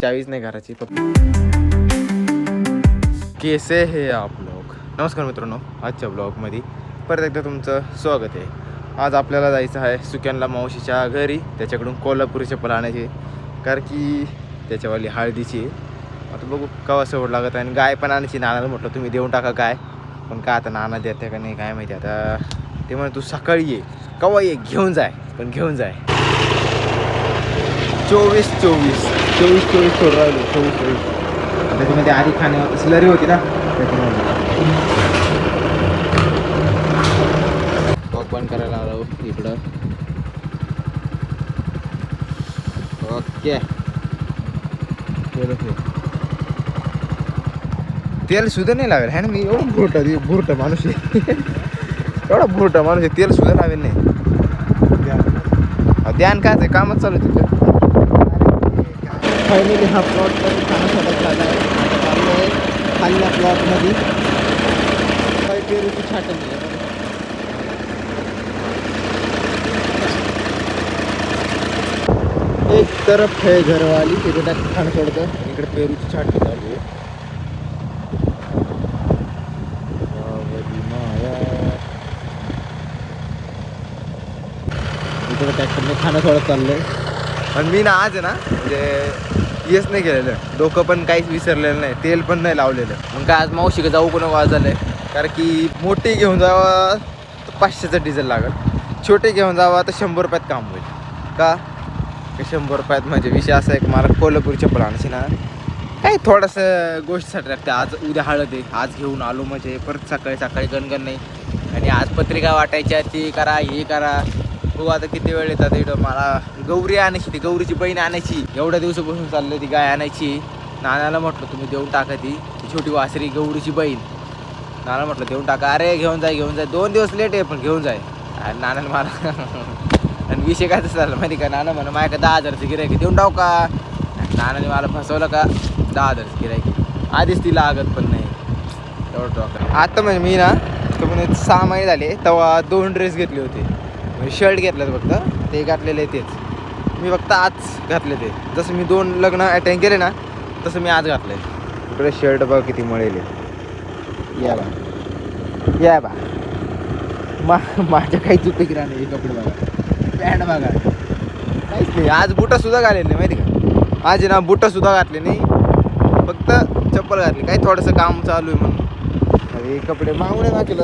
चावीच नाही घराची फक्त. कैसे हे आप लोग. नमस्कार मित्रांनो, आजच्या ब्लॉगमध्ये परत एकदा तुमचं स्वागत आहे. आज आपल्याला जायचं आहे सुक्यांना मावशीच्या घरी, त्याच्याकडून कोल्हापुरी चप्पल आणायची, कारण की त्याच्यावाली हळदीची. आता बघू केव्हा सवड लागत आहे. आणि गाय पण आणायची. नानाला म्हटलं तुम्ही देऊन टाका गाय, पण काय आता नाना देते का नाही काय माहिती. आता ते म्हणे तू सकाळी ये, केव्हा ये, घेऊन जाय, पण घेऊन जाय. 24 सोड राहिलो. 24 त्याच्यामध्ये आधी खाण्यावर स्लरी होती ना, त्याच्यामध्ये बंद करायला आलो इकडं. ओके, तेल सुद्धा नाही लावेल है ना मी. एवढं भुरटा माणूस आहे. एवढा भुरटा माणूस आहे, तेल सुद्धा लावेल नाही. ध्यान काय कामच चालू आहे तुझं. फायनली हा प्लॉट पण खाण्यासाठी झाला आहे. खाल्ल्या प्लॉटमध्ये काही पेरूची छाटणी आहे. एक तरफ है घरवाली, तिकडे खाणं सोडतं, इकडे पेरूची छाटणी चालू आहे. इकडे ट्रॅक्टरने खाणं सोडत चाललंय. पण मी ना आज आहे ना, म्हणजे येस नाही केलेलं, डोकं पण काहीच विसरलेलं नाही, तेल पण नाही लावलेलं. मग काय आज मावशी जाऊ कोण वाजलं, कारण की मोठी घेऊन जावा तर 500चं डिझेल लागेल, छोटे घेऊन जावा तर 100 रुपयात काम होईल. का 100 रुपयात म्हणजे विषय असा आहे की मला कोल्हापुरी चप्पल आणायची ना, काही थोडंसं गोष्टीसाठी लागते. आज उद्या हळद आहे, आज घेऊन आलो म्हणजे परत सकाळी गणगण नाही. आणि आज पत्रिका वाटायच्या, ते करा हे करा. बघू आता किती वेळ येतात इकडं. मला गौरी आणायची, ती गौरीची बहीण आणायची, एवढ्या दिवसापासून चाललं ती गाय आणायची. नानाला म्हटलं तुम्ही देऊन टाका, ती छोटी वासरी गौरीची बहीण. नाना म्हटलं देऊन टाका. अरे घेऊन जाय 2 दिवस लेट आहे पण घेऊन जाय. आणि नानाने मला आणि विषय काय तसं झालं माहिती का, नाना म्हणा माझ्या 10,000चं गिऱ्हाईक देऊन टाकू का. नानाने मला फसवलं का, 10,000चं गिऱ्हाईक आधीच ती लागत पण नाही तेवढं टाका. आता म्हणजे मी ना म्हणजे 6 महिने झाले तेव्हा 2 ड्रेस घेतले होते. म्हणजे शर्ट घेतलं फक्त, ते घातलेले तेच मी फक्त आज घातले. ते जसं मी 2 लग्न अटेंड केले ना, तसं मी आज घातलं आहे. इकडे शर्ट बघ किती मळेले. या बा माझ्या काही चुकीची राहणे. कपडे बघा, पॅन्ट बघा, काहीच नाही. आज बुटंसुद्धा घालेले नाही माहिती का. आज ना बुटंसुद्धा घातले नाही, फक्त चप्पल घातली. काही थोडंसं काम चालू आहे म्हणून. अरे कपडे मागून मागेल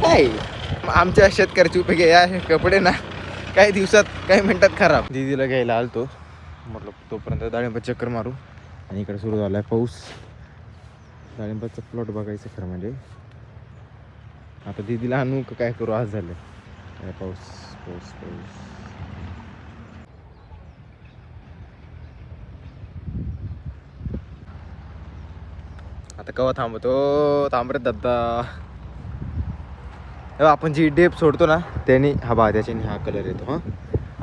काय. आमच्या शेतकऱ्याची उपयोगी या कपडे ना काही दिवसात काही मिनटात खराब. दीदीला घ्यायला आलतो, म्हटलं तोपर्यंत डाळिंबात चक्कर मारू. आणि इकडे सुरू झाला आहे पाऊस. डाळिंबाचा प्लॉट बघायचं खरं म्हणजे. आता दीदीला आणू काय करू, आज झालं पाऊस. आता केव्हा थांबतो, थांबत दादा. आपण जी डेप सोडतो ना त्याने त्याच्याने हा कलर येतो. हां,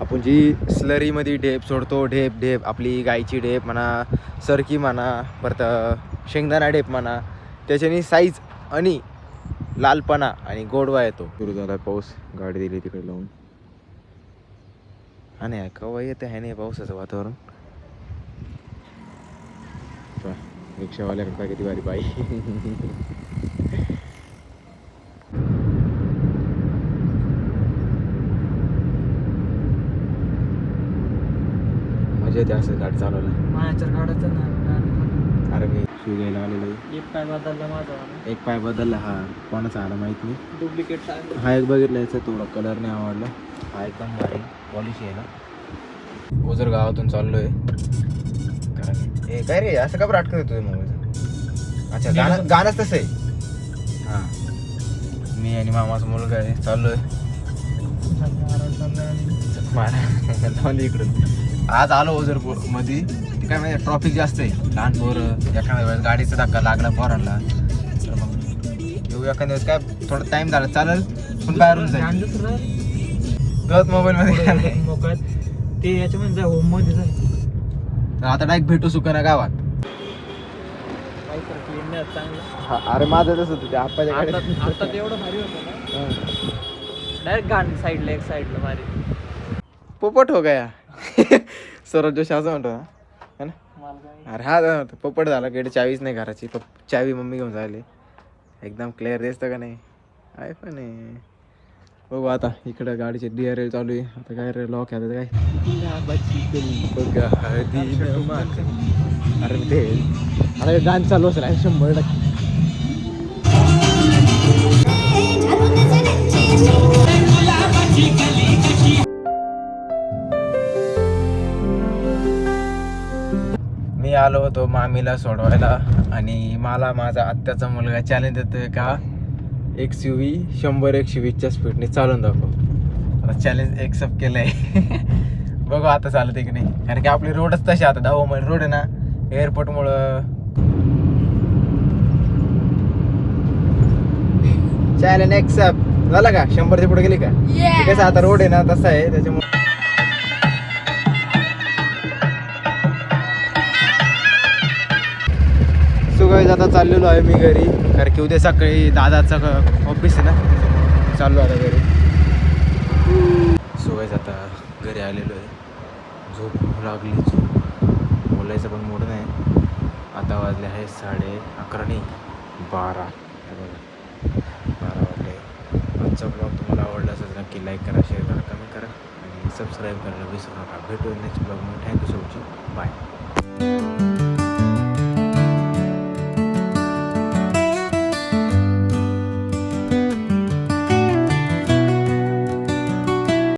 आपण जी स्लरीमध्ये डेप सोडतो, डेप आपली गायची डेप म्हणा, सरकी म्हणा, परत शेंगदाणा डेप म्हणा, त्याच्याने साईज आणि लालपणा आणि गोडवा येतो. सुरू झाला पाऊस, गाडी दिली तिकडे लावून. आणि केव्हा येते आहे नाही पावसाचं वातावरण. रिक्षावाल्याकडे किती भारी बाई. मजा येते असं गाडी चालवला. माझ्या गाड्याचं ना, अरे मी शू घ्यायला आलेलो. एक पाय बदलला माझा. एक पाय बदलला. हा कोणाचा आला माहीत नाही. डुप्लिकेट हा एक बघितला, याचा थोडा कलर नाही आवडला. हा एकदम भारी पॉलिश आहे ना. ओझर गावातून चाललोय. हे काय रे असं का बरं अटकत येतोय मोबाईलचं. अच्छा, गाणंच तसं आहे. हां, मी आणि मामाचा मुलगा आहे, चाललोय इकडून. आज आलो ओझर मध्ये. ते काय माहिती ट्रॉफिक जास्त आहे, लहान पोरं, एखाद्या वेळेस गाडीचा धक्का लागला पोरांना तर मग येऊ. एखाद्या वेळेस काय थोडा टाइम झाला चालेल, पण बाहेरून जाईल. गत मोबाईल मध्ये मोकळत ते याच्यामध्ये जा, होम मध्ये जा. तर आता डायरेक्ट भेटू सुकाना गावात. हा, अरे माझं तसं होतं ते आप्पाच्या आता एवढं भारी होतं ना, डायरेक्ट गाडी साईडला, एक साईडला भारी. पोपट हो गया. स्वराज जोशी असं म्हणतो ना, है ना? मला काय अरे हा पोपट झाला कडे चावीच नाही घराची, चावी मम्मी घेऊन जायले. एकदम क्लिअर दिसतं का नाही? आहे पण आहे. बघू आता इकडं गाडीचे DRL चालू आहे. आता काय रे लॉक आहे काय बघा अरे ते अरे डान्स चालू असेल 100%. मी आलो होतो मामीला सोडवायला आणि मला माझा आत्याचा मुलगा चॅलेंज देतोय का XUV 100-120च्या स्पीडने चालून दाखव. आता चॅलेंज एक्सेप्ट केलंय. बघू आता चालत की नाही, कारण की आपली रोडच तशी आता 10 मैल रोड आहे ना, एअरपोर्टमुळं. चॅलेंज एक्सेप्ट झाला का? 100च्या पुढे गेली का? कसं आता रोड आहे ना तसा आहे त्याच्यामुळे. सुगाईज आता चाललेलो आहे मी घरी, कारण की उद्या सकाळी दादाचं ऑफिस आहे ना, चाललो आता घरी. सुगाईज आता घरी आलेलो आहे. झोप लागली, झोप बोलायचं पण मूड नाही. आता वाजले आहे 11:30 नाही 12. 12 वाजले. आजचा ब्लॉग तुम्हाला आवडला असेल नक्की लाईक करा, शेअर करा, कमेंट करा आणि सबस्क्राईब करायला विसरू नका. भेटूया नेक्स्ट ब्लॉगमध्ये. Thank you so much. बाय.